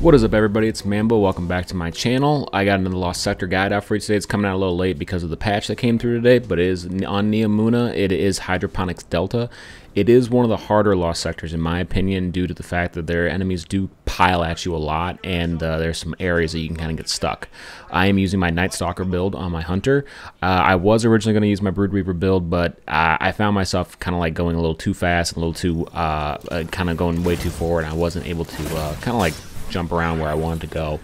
What is up, everybody? It's Mambo. Welcome back to my channel. I got another Lost Sector guide out for you today. It's coming out a little late because of the patch that came through today, but it is on Neomuna. It is Hydroponics Delta. It is one of the harder Lost Sectors, in my opinion, due to the fact that their enemies do pile at you a lot, and there's some areas that you can kind of get stuck. I am using my Night Stalker build on my Hunter. I was originally going to use my Brood Reaper build, but I found myself kind of like going a little too fast, and a little too, kind of going way too forward, and I wasn't able to kind of like jump around where I wanted to go.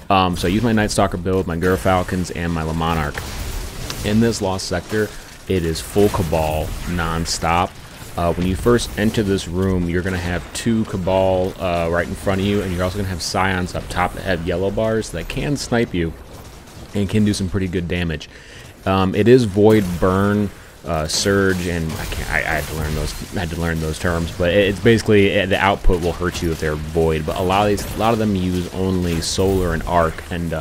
So I use my Night Stalker build, my Falcons, and my Monarch. In this Lost Sector, it is full Cabal non-stop. When you first enter this room, you're going to have two Cabal right in front of you, and you're also going to have Scions up top that have yellow bars that can snipe you and can do some pretty good damage. It is Void, Burn, Surge, and I had to learn those terms, but it's basically the output will hurt you if they're Void. But a lot of them use only Solar and Arc, and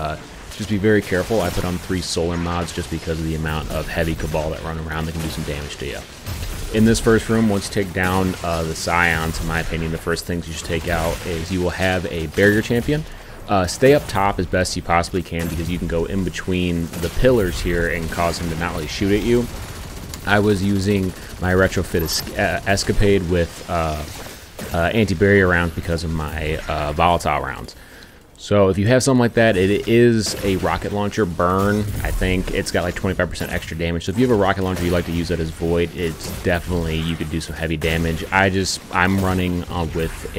just be very careful. I put on 3 Solar mods just because of the amount of heavy Cabal that run around that can do some damage to you. In this first room, once you take down the Scions, in my opinion, the first things you should take out is you will have a Barrier Champion. Stay up top as best you possibly can because you can go in between the pillars here and cause him to not really shoot at you. I was using my Retrofit Escapade with anti-barrier rounds because of my volatile rounds. So if you have something like that, it is a rocket launcher burn. I think it's got like 25% extra damage. So if you have a rocket launcher, you like to use that as Void, it's definitely, you could do some heavy damage. I'm running with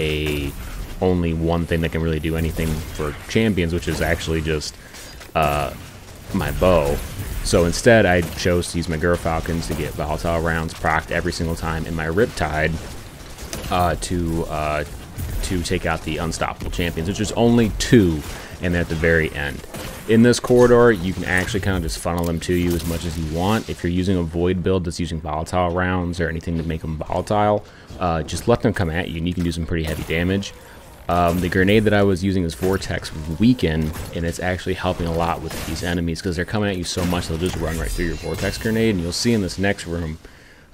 only one thing that can really do anything for champions, which is actually just my bow. So instead, I chose to use my Falcons to get volatile rounds procced every single time, and my Riptide to take out the unstoppable champions, which is only 2, and at the very end. In this corridor, you can actually kind of just funnel them to you as much as you want. If you're using a Void build that's using volatile rounds or anything to make them volatile, just let them come at you, and you can do some pretty heavy damage. The grenade that I was using is Vortex Weaken, and it's actually helping a lot with these enemies because they're coming at you so much they'll just run right through your Vortex grenade, and you'll see in this next room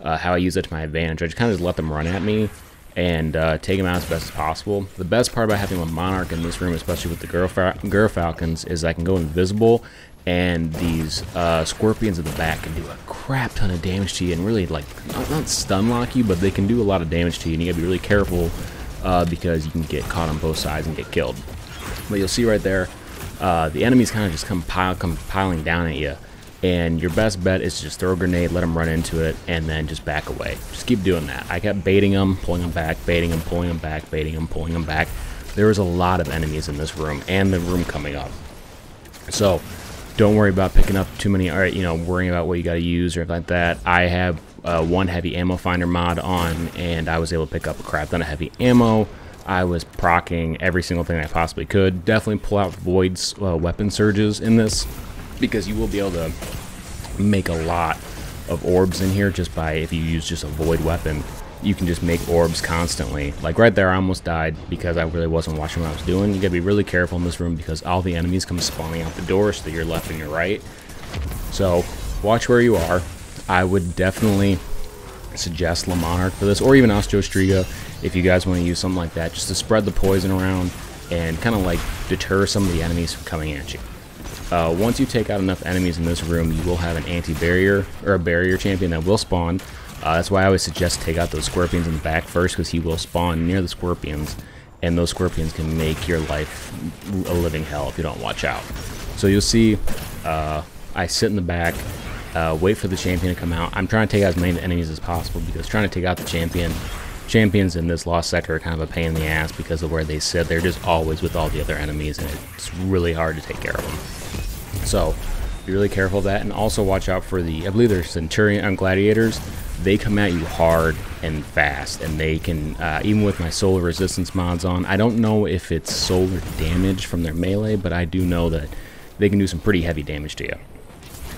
how I use it to my advantage. I just kind of let them run at me and take them out as best as possible. The best part about having a Monarch in this room, especially with the Falcons, is I can go invisible, and these Scorpions in the back can do a crap ton of damage to you and really, like, not stun lock you, but they can do a lot of damage to you, and you gotta be really careful because you can get caught on both sides and get killed. But you'll see right there, the enemies kind of just come piling down at you, and your best bet is to just throw a grenade, let them run into it, and then just back away. Just keep doing that. I kept baiting them, pulling them back, baiting them, pulling them back, baiting them, pulling them back. There was a lot of enemies in this room, and the room coming up. So don't worry about picking up too many, or worrying about what you got to use or anything like that. I have one heavy ammo finder mod on, and I was able to pick up a crap ton of heavy ammo. I was proccing every single thing I possibly could. Definitely pull out Void's weapon surges in this, because you will be able to make a lot of orbs in here just by, if you use just a Void weapon, you can just make orbs constantly. Like right there, I almost died because I really wasn't watching what I was doing. You gotta be really careful in this room because all the enemies come spawning out the door, so your left and your right. So watch where you are. I would definitely suggest Monarch for this, or even Ostrostriga if you guys want to use something like that, just to spread the poison around and kind of like deter some of the enemies from coming at you. Once you take out enough enemies in this room, you will have an anti-barrier or a barrier champion that will spawn. That's why I always suggest take out those Scorpions in the back first, because he will spawn near the Scorpions, and those Scorpions can make your life a living hell if you don't watch out. So you'll see I sit in the back, wait for the champion to come out. I'm trying to take out as many enemies as possible, because trying to take out the champions in this Lost Sector are kind of a pain in the ass because of where they sit. They're just always with all the other enemies, and it's really hard to take care of them. So be really careful of that, and also watch out for I believe they're Centurion Gladiators. They come at you hard and fast, and they can, even with my solar resistance mods on, I don't know if it's solar damage from their melee, but I do know that they can do some pretty heavy damage to you.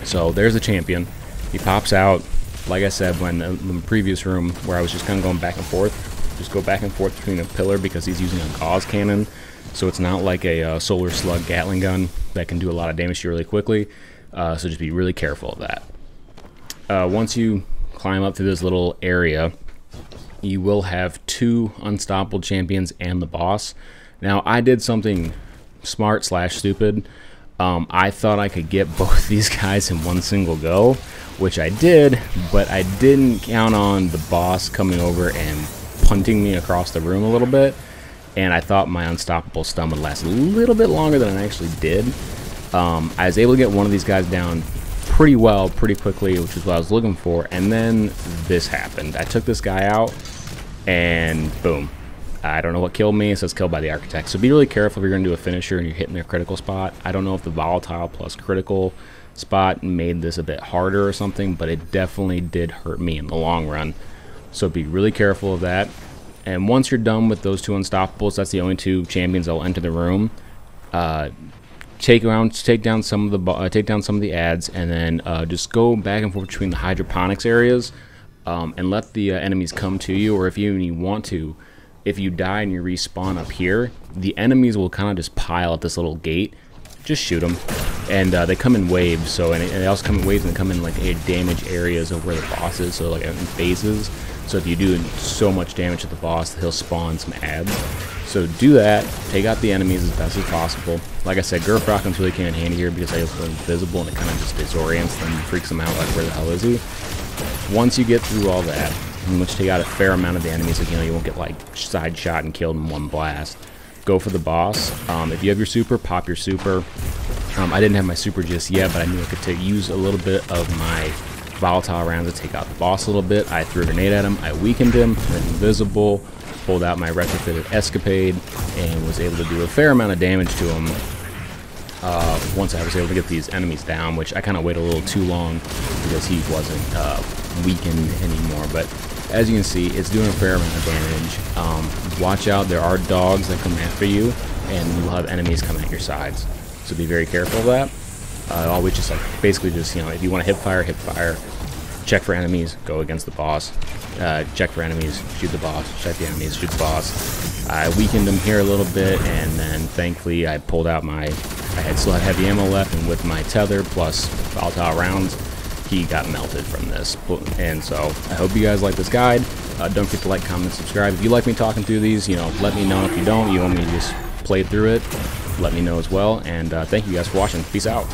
So there's the champion. He pops out, like I said, when in the previous room where I was just kind of going back and forth. Just go back and forth between a pillar because he's using a gauze cannon. So it's not like a solar slug Gatling gun that can do a lot of damage to you really quickly. So just be really careful of that. Once you climb up through this little area, you will have 2 unstoppable champions and the boss. Now, I did something smart / stupid. I thought I could get both these guys in one single go, which I did, but I didn't count on the boss coming over and punting me across the room a little bit, and I thought my unstoppable stun would last a little bit longer than it actually did. I was able to get one of these guys down pretty well, pretty quickly, which is what I was looking for, and then this happened. I took this guy out, and boom. I don't know what killed me. It says killed by the architect. So be really careful if you're going to do a finisher and you're hitting their critical spot. I don't know if the volatile plus critical spot made this a bit harder or something, but it definitely did hurt me in the long run. So be really careful of that. And once you're done with those two unstoppables, that's the only two champions that will enter the room. Take down some of the ads, and then just go back and forth between the hydroponics areas, and let the enemies come to you. Or if you want to, if you die and you respawn up here, the enemies will kind of just pile at this little gate. Just shoot them, and they come in waves. So and they also come in waves, and they come in like damage areas of where the boss is. So like in phases. So if you do so much damage to the boss, he'll spawn some ads. So do that. Take out the enemies as best as possible. Like I said, Gurf Rockham's really came in handy here because I was invisible, and it kind of just disorients them, freaks them out. Like, where the hell is he? Once you get through all that, in which take out a fair amount of the enemies, like, you won't get like side shot and killed in one blast. Go for the boss. If you have your super, pop your super. I didn't have my super just yet, but I knew I could use a little bit of my volatile rounds to take out the boss a little bit. I threw a grenade at him, I weakened him, went invisible, pulled out my retrofitted escapade, and was able to do a fair amount of damage to him once I was able to get these enemies down, which I kind of waited a little too long because he wasn't weakened anymore. But as you can see, it's doing a fair amount of damage. Watch out, there are dogs that come after you, and you'll have enemies coming at your sides. So be very careful of that. Always just basically just, if you want to hip fire, check for enemies, go against the boss, check for enemies, shoot the boss, check the enemies, shoot the boss. I weakened him here a little bit, and then thankfully I pulled out still had heavy ammo left, and with my tether plus volatile rounds, he got melted from this. And so I hope you guys like this guide. Don't forget to like, comment, subscribe. If you like me talking through these, let me know. If you don't, you want me to just play through it, let me know as well. And thank you guys for watching. Peace out.